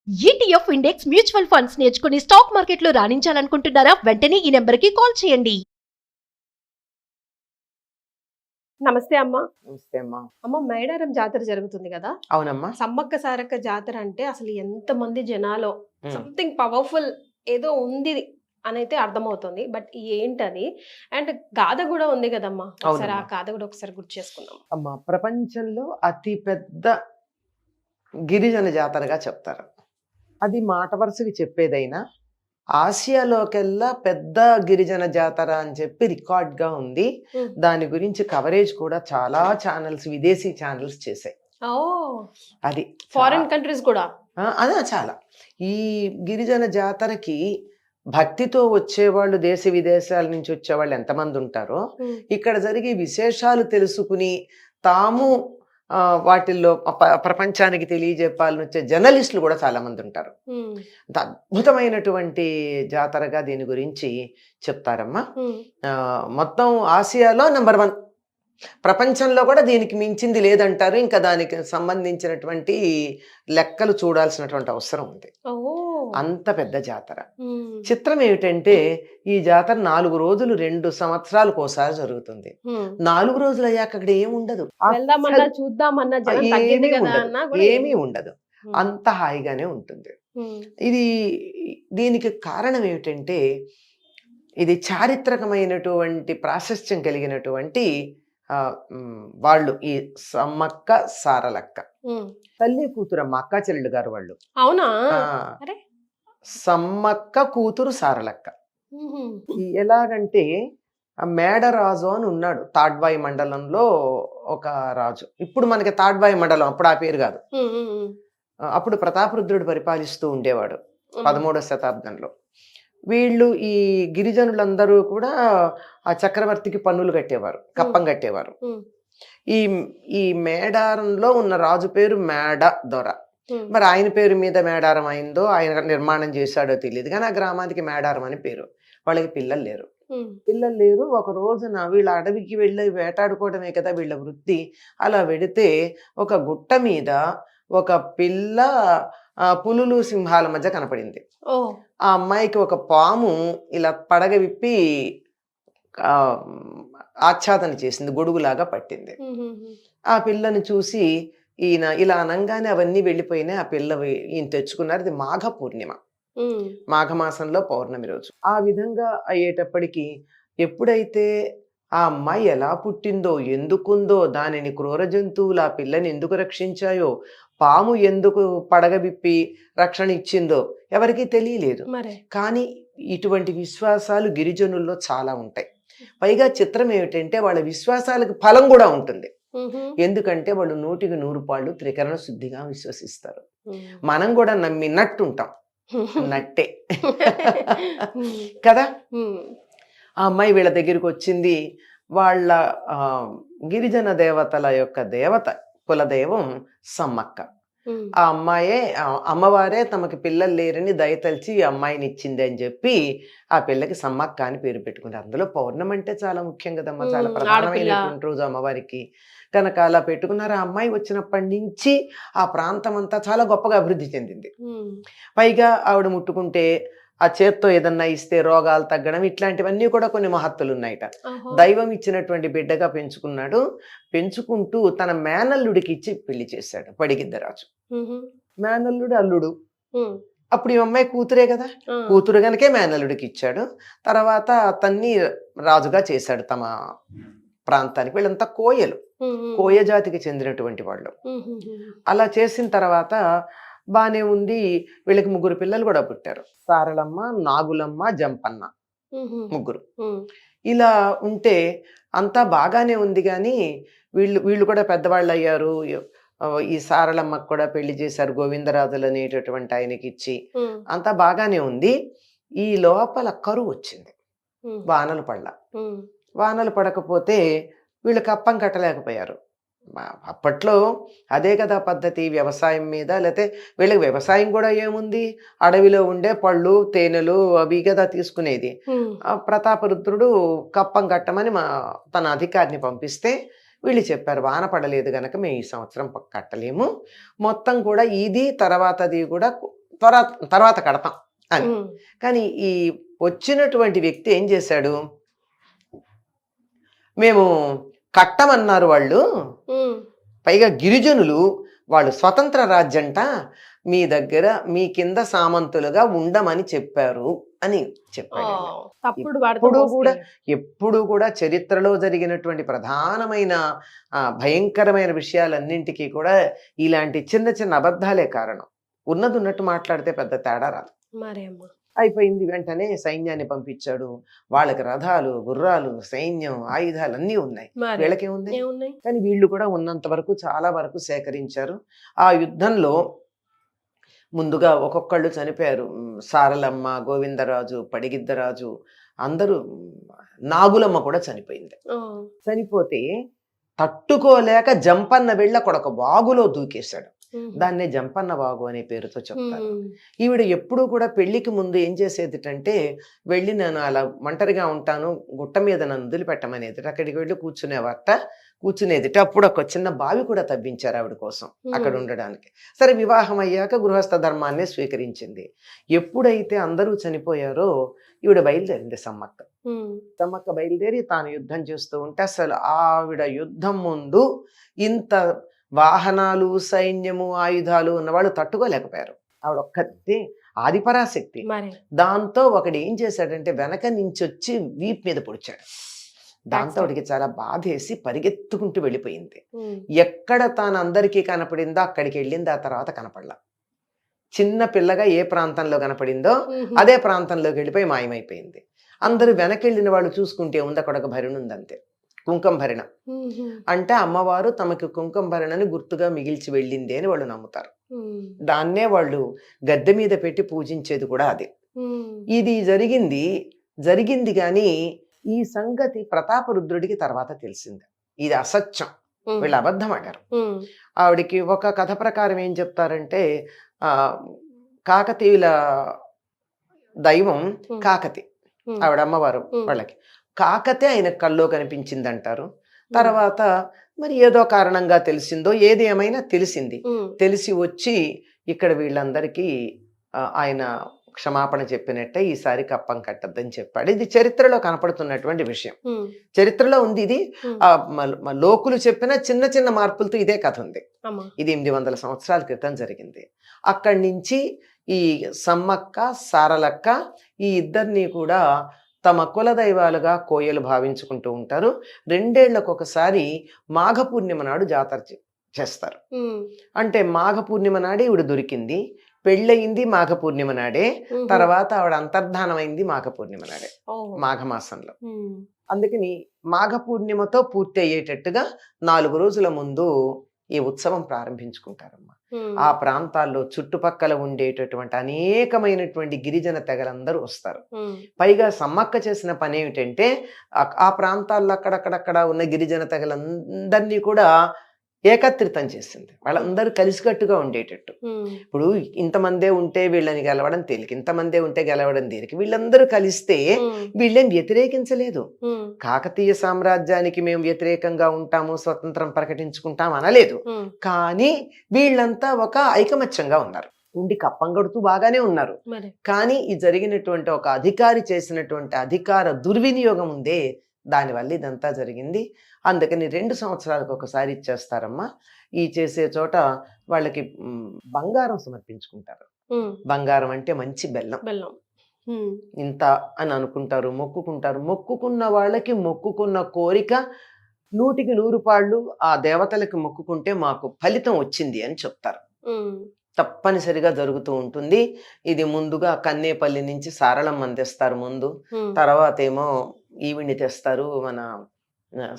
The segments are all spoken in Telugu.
ఈటీఎఫ్ ఇండెక్స్ మ్యూచువల్ ఫండ్స్ నేర్చుకుని స్టాక్ మార్కెట్లో రాణించాలనుకుంటున్నారా? వెంటనే ఈ నెంబర్కి కాల్ చేయండి. నమస్తే అమ్మా. నమస్తే అమ్మా. అమ్మ, మేడారం జాతర జరుగుతుంది కదా. అవునమ్మా. సమ్మక్క సారక్క జాతర అంటే అసలు ఎంత మంది జనాలో సంథింగ్ పవర్ఫుల్ ఏదో ఉంది అని అయితే అర్థమవుతుంది. బట్ ఏంటది? అండ్ గాథ కూడా ఉంది కదమ్మా, ఒకసారి ఆ గాథ కూడా ఒకసారి గుర్తు చేసుకుందాం. అమ్మా, ప్రపంచంలో అతి పెద్ద గిరిజన జాతరగా చెప్తారు. అది మాట వరుసకి చెప్పేదైనా ఆసియాలోకెల్లా పెద్ద గిరిజన జాతర అని చెప్పి రికార్డ్గా ఉంది. దాని గురించి కవరేజ్ కూడా చాలా ఛానల్స్, విదేశీ ఛానల్స్ చేశాయి. అది ఫారిన్ కంట్రీస్ కూడా అదే చాలా. ఈ గిరిజన జాతరకి భక్తితో వచ్చేవాళ్ళు దేశ విదేశాల నుంచి వచ్చేవాళ్ళు ఎంతమంది ఉంటారో, ఇక్కడ జరిగే విశేషాలు తెలుసుకుని తాము వాటిల్లో ప్రపంచానికి తెలియజెప్పాలని వచ్చే జర్నలిస్టులు కూడా చాలా మంది ఉంటారు. అంత అద్భుతమైనటువంటి జాతరగా దీని గురించి చెప్తారమ్మా. మొత్తం ఆసియాలో నెంబర్ 1, ప్రపంచంలో కూడా దీనికి మించింది లేదంటారు. ఇంకా దానికి సంబంధించినటువంటి లెక్కలు చూడాల్సినటువంటి అవసరం ఉంది. అంత పెద్ద జాతర. చిత్రం ఏమిటంటే ఈ జాతర 4 రోజులు 2 సంవత్సరాలకు ఒకసారి జరుగుతుంది. 4 రోజులు అయ్యాక అక్కడ ఏముండదు, ఏమీ ఉండదు. అంత హాయిగానే ఉంటుంది. దీనికి కారణం ఏమిటంటే ఇది చారిత్రకమైనటువంటి ప్రాశస్త్యం కలిగినటువంటి వాళ్ళు ఈ సమ్మక్క సారలక్క తల్లి కూతురమ్మ, అక్క చెల్లెళ్ళు గారు వాళ్ళు. అవునా? సమ్మక్క కూతురు సారలక్క. ఎలాగంటే మేడరాజు అని ఉన్నాడు తాడ్వాయి మండలంలో ఒక రాజు. ఇప్పుడు మనకి తాడ్వాయి మండలం, అప్పుడు ఆ పేరు కాదు. అప్పుడు ప్రతాపరుద్రుడు పరిపాలిస్తూ ఉండేవాడు 13వ శతాబ్దంలో. వీళ్ళు ఈ గిరిజనులందరూ కూడా ఆ చక్రవర్తికి పన్నులు కట్టేవారు, కప్పం కట్టేవారు. ఈ మేడారంలో ఉన్న రాజు పేరు మేడ దొర. మరి ఆయన పేరు మీద మేడారం అయిందో, ఆయన నిర్మాణం చేశాడో తెలియదు, కానీ ఆ గ్రామానికి మేడారం అని పేరు. వాళ్ళకి పిల్లలు లేరు. ఒక రోజున వీళ్ళ అడవికి వెళ్ళి వేటాడుకోవడమే కదా వీళ్ళ వృత్తి. అలా వెడితే ఒక గుట్ట మీద ఒక పిల్ల పులులు సింహాల మధ్య కనపడింది. ఆ అమ్మాయికి ఒక పాము ఇలా పడగ విప్పి ఆచ్ఛాదన చేసింది, గొడుగులాగా పట్టింది. ఆ పిల్లని చూసి ఈయన ఇలా అనంగానే అవన్నీ వెళ్ళిపోయినాయి. ఆ పిల్ల ఈయన తెచ్చుకున్నారు. ఇది మాఘ పూర్ణిమ, మాఘమాసంలో పౌర్ణమి రోజు. ఆ విధంగా అయ్యేటప్పటికి ఎప్పుడైతే ఆ అమ్మాయి ఎలా పుట్టిందో, ఎందుకుందో, దానిని క్రూర జంతువులు ఆ పిల్లని ఎందుకు రక్షించాయో, పాము ఎందుకు పడగబిప్పి రక్షణ ఇచ్చిందో ఎవరికీ తెలియలేదు. కానీ ఇటువంటి విశ్వాసాలు గిరిజనుల్లో చాలా ఉంటాయి. పైగా చిత్రం ఏమిటంటే వాళ్ళ విశ్వాసాలకు ఫలం కూడా ఉంటుంది. ఎందుకంటే వాళ్ళు 100కి 100 పాళ్ళు త్రికరణ శుద్ధిగా విశ్వసిస్తారు. మనం కూడా నమ్మినట్టుంటాం, నట్టే కదా. ఆ అమ్మాయి వీళ్ళ దగ్గరికి వచ్చింది. వాళ్ళ గిరిజన దేవతల యొక్క దేవత, కులదైవం సమ్మక్క. ఆ అమ్మవారే తమకి పిల్లలు లేరని దయతలిచి ఈ అమ్మాయిని ఇచ్చింది అని చెప్పి ఆ పిల్లకి సమ్మక్క అని పేరు పెట్టుకున్నారు. అందులో పౌర్ణమి అంటే చాలా ముఖ్యం కదమ్మా, చాలా ప్రధానమైనటువంటి రోజు అమ్మవారికి. కనుక అలా పెట్టుకున్నారు. ఆ అమ్మాయి వచ్చినప్పటి నుంచి ఆ ప్రాంతం అంతా చాలా గొప్పగా అభివృద్ధి చెందింది. పైగా ఆవిడ ముట్టుకుంటే ఆ చేత్తో ఏదన్నా ఇస్తే రోగాలు తగ్గడం, ఇట్లాంటివన్నీ కూడా కొన్ని మహత్తులు ఉన్నాయట. దైవం ఇచ్చినటువంటి బిడ్డగా పెంచుకున్నాడు. పెంచుకుంటూ తన మేనల్లుడికి ఇచ్చి పెళ్లి చేశాడు పడిగిద్దరాజు. మేనల్లుడు అల్లుడు. అప్పుడు ఈ అమ్మాయి కూతురే కదా, కూతురు గనకే మేనల్లుడికి ఇచ్చాడు. తర్వాత అతన్ని రాజుగా చేశాడు తమ ప్రాంతానికి. వీళ్ళంతా కోయ జాతికి చెందినటువంటి వాళ్ళు. అలా చేసిన తర్వాత బానే ఉంది. వీళ్ళకి 3 పిల్లలు కూడా పుట్టారు. సారలమ్మ, నాగులమ్మ, జంపన్న, 3. ఇలా ఉంటే అంతా బాగానే ఉంది. కానీ వీళ్ళు కూడా పెద్దవాళ్ళు అయ్యారు. ఈ సారలమ్మకు కూడా పెళ్లి చేశారు, గోవిందరాజులు అనేటటువంటి ఆయనకి ఇచ్చి. అంతా బాగానే ఉంది. ఈ లోపల కరువు వచ్చింది, వానలు పడకపోతే వీళ్ళు కప్పం కట్టలేకపోయారు. అప్పట్లో అదే కదా పద్ధతి, వ్యవసాయం మీద. లేకపోతే వీళ్ళకి వ్యవసాయం కూడా ఏముంది, అడవిలో ఉండే పళ్ళు తేనెలు అవి కదా తీసుకునేది. ప్రతాపరుద్రుడు కప్పం కట్టమని తన అధికారిని పంపిస్తే వీళ్ళు చెప్పారు, వాన పడలేదు గనక మేము ఈ సంవత్సరం కట్టలేము, మొత్తం కూడా ఇది తర్వాతది కూడా తర్వాత కడతాం అని. ఉమ్, కానీ ఈ వచ్చినటువంటి వ్యక్తి ఏం చేశాడు, మేము కట్టమన్నారు వాళ్ళు, ఉమ్. పైగా గిరిజనులు వాళ్ళు స్వతంత్ర రాజ్యంట, మీ దగ్గర మీ కింద సామంతులుగా ఉండమని చెప్పారు అని చెప్పాడు ఆయన. తప్పుడు ఇప్పుడు కూడా ఎప్పుడు కూడా చరిత్రలో జరిగినటువంటి ప్రధానమైన భయంకరమైన విషయాలన్నింటికీ కూడా ఇలాంటి చిన్న చిన్న అబద్ధాలే కారణం. ఉన్నది ఉన్నట్టు మాట్లాడితే పెద్ద తేడా రాదు. మరేమ్మా. అయిపోయింది, వెంటనే సైన్యాన్ని పంపించాడు. వాళ్ళకి రథాలు, గుర్రాలు, సైన్యం, ఆయుధాలు అన్నీ ఉన్నాయి. మరి వీళ్ళకేముంది? ఏమున్నాయి? కానీ వీళ్ళు కూడా ఉన్నంత వరకు చాలా వరకు సేకరించారు. ఆ యుద్ధంలో ముందుగా ఒక్కొక్కళ్ళు చనిపోయారు. సారలమ్మ, గోవిందరాజు, పడిగిద్దరాజు, అందరూ, నాగులమ్మ కూడా చనిపోయింది. ఆ, చనిపోతే తట్టుకోలేక జంపన్న వెళ్ళ కొడక వాగులో దూకేశాడు. ఉమ్, దాన్నే జంపన్న వాగు అనే పేరుతో చెప్తారు. ఉమ్, ఈవిడ ఎప్పుడూ కూడా పెళ్లికి ముందు ఏం చేసేదిటంటే, వెళ్ళి నేను అలా ఒంటరిగా ఉంటాను, గుట్ట మీద నన్ను వదిలిపెట్టమనేది, అక్కడికి వెళ్ళి కూర్చునేదిట. అప్పుడు ఒక చిన్న బావి కూడా తవ్వించారు ఆవిడ కోసం అక్కడ ఉండడానికి. సరే, వివాహం అయ్యాక గృహస్థ ధర్మాన్నే స్వీకరించింది. ఎప్పుడైతే అందరూ చనిపోయారో ఈవిడ బయలుదేరింది సమ్మక్క. ఉమ్, సమ్మక్క బయలుదేరి తాను యుద్ధం చేస్తూ ఉంటే, అసలు ఆవిడ యుద్ధం ముందు ఇంత వాహనాలు, సైన్యము, ఆయుధాలు ఉన్నవాళ్ళు తట్టుకోలేకపోయారు. ఆవిడ ఒక్కతే ఆదిపరాశక్తి. మరి దాంతో ఒకడు ఏం చేశాడంటే వెనక నుంచి వచ్చి వీప్ మీద పొడిచాడు. దాంతో ఆవిడికి చాలా బాధేసి పరిగెత్తుకుంటూ వెళ్ళిపోయింది. ఉమ్, ఎక్కడ తాను అందరికీ కనపడిందో అక్కడికి వెళ్ళింది. ఆ తర్వాత కనపడలా. చిన్న పిల్లగా ఏ ప్రాంతంలో కనపడిందో ఉమ్, అదే ప్రాంతంలోకి వెళ్ళిపోయి మాయమైపోయింది. అందరూ వెనకెళ్ళిన వాళ్ళు చూసుకుంటే ఉంది అక్కడ ఒక భరిణ ఉందంతే, కుంకం భరిణ. ఉమ్, అంటే అమ్మవారు తమకి కుంకం భరణని గుర్తుగా మిగిల్చి వెళ్ళింది అని వాళ్ళు నమ్ముతారు. ఉమ్, దాన్నే వాళ్ళు గద్దె మీద పెట్టి పూజించేది కూడా అదే. ఉమ్, ఇది జరిగింది కానీ ఈ సంగతి ప్రతాపరుద్రుడికి తర్వాత తెలిసింది. ఇది అసత్యం, ఉమ్, వీళ్ళు అబద్ధం ఆడారు. ఉమ్, ఆవిడికి ఒక కథ ప్రకారం ఏం చెప్తారంటే, కాకతీయుల దైవం కాకతి, ఉమ్, ఆవిడ అమ్మవారు వాళ్ళకి. కాకతే ఆయన కల్లో కనిపించింది అంటారు. తర్వాత మరి ఏదో కారణంగా తెలిసిందో, ఏది ఏమైనా తెలిసింది. ఉమ్, తెలిసి వచ్చి ఇక్కడ వీళ్ళందరికీ ఆయన క్షమాపణ చెప్పినట్టే ఈసారి కప్పం కట్టద్దని చెప్పాడు. ఇది చరిత్రలో కనపడుతున్నటువంటి విషయం. ఉమ్, చరిత్రలో ఉంది ఇది. ఉమ్. లోకులు చెప్పిన చిన్న చిన్న మార్పులతో ఇదే కథ ఉంది. అమ్మా. ఇది 800 సంవత్సరాల క్రితం జరిగింది. అక్కడి నుంచి ఈ సమ్మక్క, సారలక్క ఈ ఇద్దరిని కూడా తమ కులదైవాలుగా కోయలు భావించుకుంటూ ఉంటారు. 2 ఏళ్లకు ఒకసారి మాఘ పూర్ణిమ నాడు జాతర చేస్తారు. ఉమ్, అంటే మాఘ పూర్ణిమ నాడే ఈవిడ దొరికింది, పెళ్ళయింది మాఘ పూర్ణిమ నాడే, ఉమ్, తర్వాత ఆవిడ అంతర్ధానమైంది మాఘ పూర్ణిమ నాడే, ఓ, మాఘమాసంలో. ఉమ్, అందుకని మాఘ పూర్ణిమతో పూర్తి అయ్యేటట్టుగా 4 రోజుల ముందు ఈ ఉత్సవం ప్రారంభించుకుంటారమ్మా. ఉమ్, ఆ ప్రాంతాల్లో చుట్టుపక్కల ఉండేటటువంటి అనేకమైనటువంటి గిరిజన తెగలందరూ వస్తారు. ఉమ్, పైగా సమ్మక్క చేసిన పని ఏమిటంటే, ఆ ప్రాంతాల్లో అక్కడక్కడక్కడ ఉన్న గిరిజన తెగలందరినీ కూడా ఏకత్రితం చేసింది. వాళ్ళందరూ కలిసికట్టుగా ఉండేటట్టు. ఉమ్, ఇప్పుడు ఇంతమందే ఉంటే వీళ్ళని గెలవడం తేలిక, ఇంతమందే ఉంటే గెలవడం తేలిక. వీళ్ళందరూ కలిస్తే ఉమ్, వీళ్ళేం వ్యతిరేకించలేదు. ఉమ్, కాకతీయ సామ్రాజ్యానికి మేము వ్యతిరేకంగా ఉంటాము, స్వతంత్రం ప్రకటించుకుంటాం అనలేదు. ఉమ్, కానీ వీళ్ళంతా ఒక ఐకమత్యంగా ఉన్నారు. ఉండి కప్పం కడుతూ బాగానే ఉన్నారు. మరి కానీ ఈ జరిగినటువంటి ఒక అధికారి చేసినటువంటి అధికార దుర్వినియోగం ఉందే, దానివల్ల ఇదంతా జరిగింది. అందుకని 2 సంవత్సరాలకు ఒకసారి ఇచ్చేస్తారమ్మా. ఈ చేసే చోట వాళ్ళకి బంగారం సమర్పించుకుంటారు. ఉమ్, బంగారం అంటే మంచి బెల్లం, బెల్లం. ఉమ్, ఇంత అని అనుకుంటారు, మొక్కుకుంటారు. మొక్కుకున్న వాళ్ళకి మొక్కుకున్న కోరిక 100కి 100 పాళ్ళు ఆ దేవతలకు మొక్కుకుంటే మాకు ఫలితం వచ్చింది అని చెప్తారు. ఉమ్, తప్పనిసరిగా జరుగుతూ ఉంటుంది. ఇది ముందుగా కన్నేపల్లి నుంచి సారళమ్మని తెస్తారు ముందు, ఉమ్, తర్వాత ఏమో ఈవిని తెస్తారు, మన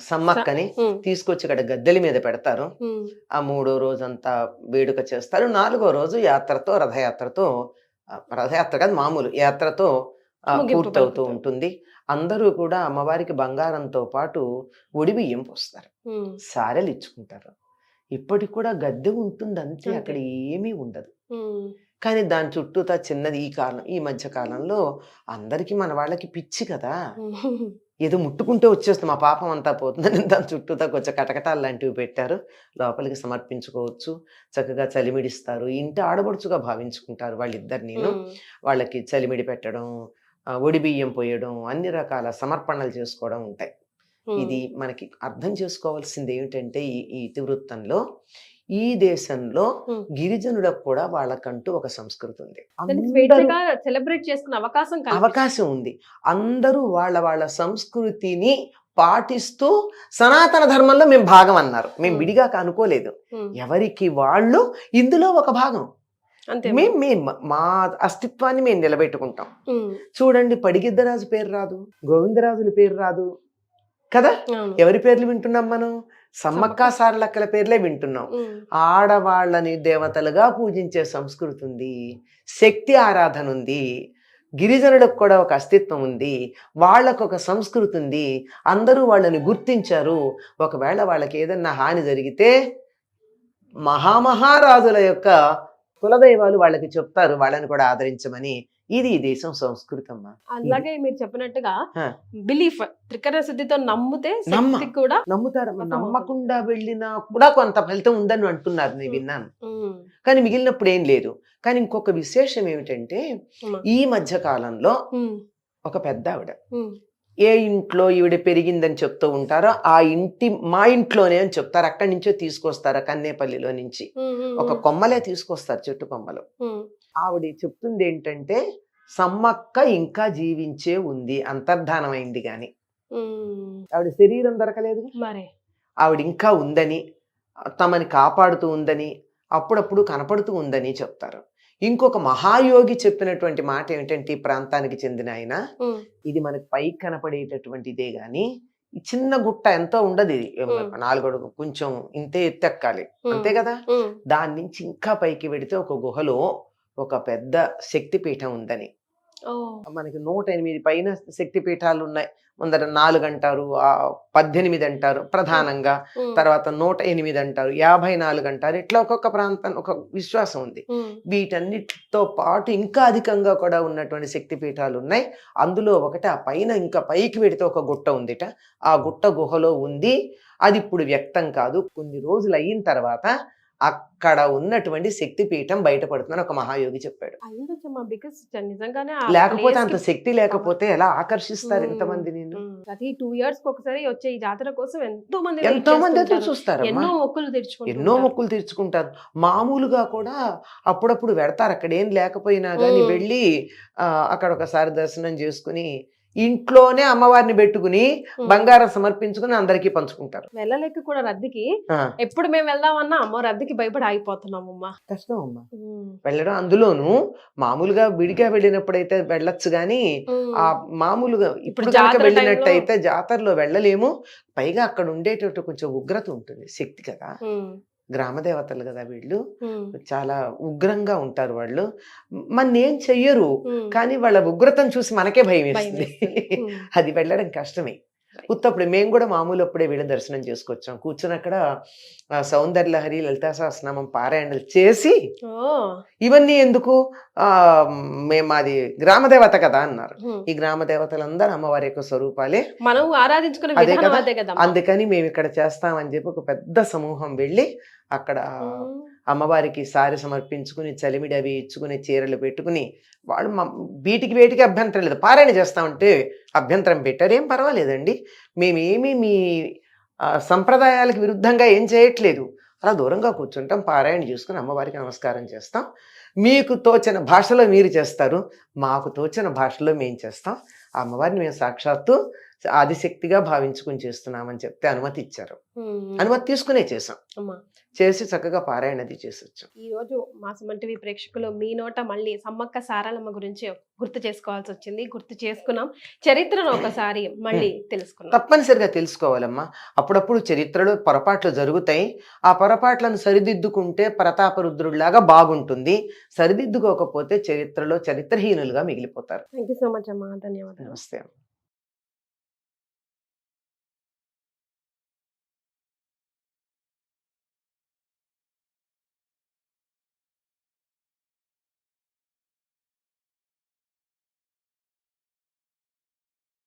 సమ్మక్కని ఉమ్, తీసుకొచ్చి ఇక్కడ గద్దెల మీద పెడతారు. ఉమ్, ఆ 3వ రోజంతా వేడుక చేస్తారు. 4వ రోజు యాత్రతో, రథయాత్రతో, రథయాత్ర కాదు మామూలు యాత్రతో ముగింపు పూర్తవుతూ పలుకుతారు. ఉంటుంది. అందరూ కూడా అమ్మవారికి బంగారంతో పాటు ఒడి బియ్యం పోస్తారు, ఉమ్, సారెలు ఇచ్చుకుంటారు. ఇప్పటికి కూడా గద్దె ఉంటుంది అంతే, అంతే. అక్కడ ఏమీ ఉండదు. ఉమ్, కానీ దాని చుట్టూతా చిన్నది. ఈ మధ్య కాలంలో అందరికీ మన వాళ్ళకి పిచ్చి కదా, ఉమ్, ఏదో ముట్టుకుంటే వచ్చేస్తుంది, మా పాపం అంతా పోతుందని దాని చుట్టూతా కొంచెం కటకటాలు లాంటివి పెట్టారు. లోపలికి సమర్పించుకోవచ్చు, చక్కగా చలిమిడిస్తారు. ఇంటి ఆడబడుచుగా భావించుకుంటారు వాళ్ళిద్దరు. వాళ్ళకి చలిమిడి పెట్టడం, ఒడి బియ్యం పోయడం, అన్ని రకాల సమర్పణలు చేసుకోవడం ఉంటాయి. ఇది మనకి అర్థం చేసుకోవాల్సింది ఏమిటంటే ఈ ఇతివృత్తంలో ఈ దేశంలో గిరిజనులకు కూడా వాళ్ళకంటూ ఒక సంస్కృతి ఉంది. సెలబ్రేట్ చేసుకునే అవకాశం ఉంది. అందరూ వాళ్ళ సంస్కృతిని పాటిస్తూ సనాతన ధర్మంలో మేము భాగం అన్నారు. మేము విడిగా అనుకోలేదు, ఎవరికి వాళ్ళు ఇందులో ఒక భాగం. మేము మా అస్తిత్వాన్ని మేము నిలబెట్టుకుంటాం. చూడండి, పడిగిద్దరాజు పేరు రాదు, గోవిందరాజుల పేరు రాదు కదా. ఎవరి పేర్లు వింటున్నాం మనం? సమ్మక్క సారలక్కల పేర్లే వింటున్నాం. ఆడవాళ్ళని దేవతలుగా పూజించే సంస్కృతి ఉంది, శక్తి ఆరాధన ఉంది, గిరిజనులకు కూడా ఒక అస్తిత్వం ఉంది, వాళ్ళకు ఒక సంస్కృతి ఉంది. అందరూ వాళ్ళని గుర్తించారు. ఒకవేళ వాళ్ళకి ఏదన్నా హాని జరిగితే మహామహారాజుల యొక్క కులదైవాలు వాళ్ళకి చెప్తారు వాళ్ళని కూడా ఆదరించమని. ఇది ఈ దేశం సంస్కృతి అమ్మా. అలాగే మీరు చెప్పినట్టుగా బిలీఫ్, త్రికరణ శుద్ధితో నమ్మితే కూడా నమ్ముతారమ్మా. నమ్మకుండా వెళ్ళినా కూడా కొంత ఫలితం ఉందని అంటున్నారు, నేను విన్నాను. కానీ మిగిలినప్పుడు ఏం లేదు. కానీ ఇంకొక విశేషం ఏమిటంటే ఈ మధ్య కాలంలో ఒక పెద్ద ఆవిడ ఏ ఇంట్లో ఈవిడ పెరిగిందని చెప్తూ ఉంటారో ఆ ఇంటి మా ఇంట్లోనే అని చెప్తారు. అక్కడి నుంచో తీసుకొస్తారు, కన్నేపల్లిలో నుంచి ఒక కొమ్మలే తీసుకొస్తారు, చెట్టు కొమ్మలు. ఆవిడ చెప్తుంది ఏంటంటే సమ్మక్క ఇంకా జీవించే ఉంది, అంతర్ధానమైంది గాని ఆవిడ శరీరం దొరకలేదు, ఆవిడ ఇంకా ఉందని, తమని కాపాడుతూ ఉందని, అప్పుడప్పుడు కనపడుతూ ఉందని చెప్తారు. ఇంకొక మహాయోగి చెప్పినటువంటి మాట ఏమిటంటే ఈ ప్రాంతానికి చెందిన ఆయన, ఇది మనకి పైకి కనపడేటటువంటిదే గాని ఈ చిన్న గుట్ట ఎంతో ఉండదు, ఇది 4 అడుగు కొంచెం ఇంతే ఎత్తెక్కాలి అంతే కదా. దాని నుంచి ఇంకా పైకి వెడితే ఒక గుహలో ఒక పెద్ద శక్తిపీఠం ఉందని. మనకి 108 పైన శక్తిపీఠాలు ఉన్నాయి. ముందర 4 అంటారు, 18 అంటారు ప్రధానంగా, తర్వాత 108 అంటారు, 54 అంటారు. ఇట్లా ఒక్కొక్క ప్రాంతం ఒక విశ్వాసం ఉంది. వీటన్నిటితో పాటు ఇంకా అధికంగా కూడా ఉన్నటువంటి శక్తిపీఠాలు ఉన్నాయి. అందులో ఒకటి ఆ పైన ఇంకా పైకి వెడితే ఒక గుట్ట ఉందిట. ఆ గుట్ట గుహలో ఉంది. అది ఇప్పుడు వ్యక్తం కాదు, కొన్ని రోజులు అయిన తర్వాత అక్కడ ఉన్నటువంటి శక్తిపీఠం బయటపడుతుందని ఒక మహాయోగి చెప్పాడు. లేకపోతే అంత శక్తి లేకపోతే ఎలా ఆకర్షిస్తారు ఎంతమంది? నేను ప్రతి 2 years ఒకసారి వచ్చే ఈ జాతర కోసం ఎంతో మంది ఎదురు చూస్తారు, ఎన్నో మొక్కులు తీర్చుకుంటారు. మామూలుగా కూడా అప్పుడప్పుడు వెడతారు, అక్కడ ఏం లేకపోయినా కానీ వెళ్ళి అక్కడ ఒకసారి దర్శనం చేసుకుని ఇంట్లోనే అమ్మవారిని పెట్టుకుని బంగారం సమర్పించుకుని అందరికీ పంచుకుంటారు. వెళ్ళలేక కూడా రద్దీకి ఎప్పుడు మేము వెళ్దామన్నా అమ్మ రద్దీకి భయపడి ఆగిపోతున్నామమ్మా. కష్టం అమ్మా వెళ్ళడం. అందులోను మామూలుగా విడిగా వెళ్ళినప్పుడైతే వెళ్ళొచ్చు గాని ఆ మామూలుగా ఇప్పుడు కనుక వెళ్ళినట్టయితే జాతరలో వెళ్ళలేము. పైగా అక్కడ ఉండేటట్టు కొంచెం ఉగ్రత ఉంటుంది, శక్తి కదా, గ్రామ దేవతలు కదా వీళ్ళు, చాలా ఉగ్రంగా ఉంటారు వాళ్ళు. ఏం చెయ్యరు కానీ వాళ్ళ ఉగ్రతను చూసి మనకే భయం వేస్తుంది. అది వెళ్ళడం కష్టమే. ఉత్తప్పుడు మేము కూడా మామూలు అప్పుడే వీళ్ళ దర్శనం చేసుకొచ్చాం. కూర్చొని అక్కడ సౌందర్యలహరి, లలితా సహస్రనామం పారాయణలు చేసి, ఇవన్నీ ఎందుకు, మేము అది గ్రామదేవత కదా అన్నారు. ఈ గ్రామ దేవతలందరూ అమ్మవారి యొక్క స్వరూపాలే, మనం ఆరాధించుకునే అదే కదా, అందుకని మేము ఇక్కడ చేస్తామని చెప్పి ఒక పెద్ద సమూహం వెళ్ళి అక్కడ అమ్మవారికి సారి సమర్పించుకుని, చలిమిడి అవి ఇచ్చుకుని, చీరలు పెట్టుకుని, వాళ్ళు వీటికి వేటికి అభ్యంతరం లేదు. పారాయణ చేస్తామంటే అభ్యంతరం పెట్టారు, ఏం పర్వాలేదండి, మేమేమి మీ సంప్రదాయాలకు విరుద్ధంగా ఏం చేయట్లేదు. అలా దూరంగా కూర్చుంటాం, పారాయణ చేసుకుని అమ్మవారికి నమస్కారం చేస్తాం. మీకు తోచిన భాషలో మీరు చేస్తారు, మాకు తోచిన భాషలో మేము చేస్తాం. ఆ అమ్మవారిని మేము సాక్షాత్తు ఆదిశక్తిగా భావించుకుని చేస్తున్నామని చెప్తే అనుమతి ఇచ్చారు. అనుమతి తీసుకునే చేసాం, చేసి చక్కగా పారాయణది చేసొచ్చాం. ఈ రోజు మా సుమన్ టీవీ ప్రేక్షకులు మీ నోట మళ్ళీ సమ్మక్క సారలమ్మ గురించి గుర్తు చేసుకోవాల్సి వచ్చింది, గుర్తు చేసుకున్నాం. చరిత్రను ఒకసారి మళ్ళీ తెలుసుకున్నాం. తప్పనిసరిగా తెలుసుకోవాలమ్మా. అప్పుడప్పుడు చరిత్రలో పొరపాట్లు జరుగుతాయి, ఆ పొరపాట్లను సరిదిద్దుకుంటే ప్రతాపరుద్రుడిలాగా బాగుంటుంది. సరిదిద్దుకోకపోతే చరిత్రలో చరిత్రహీనులుగా మిగిలిపోతారు. థ్యాంక్ యూ సో మచ్ అమ్మా, ధన్యవాదాలు. నమస్తే అమ్మా.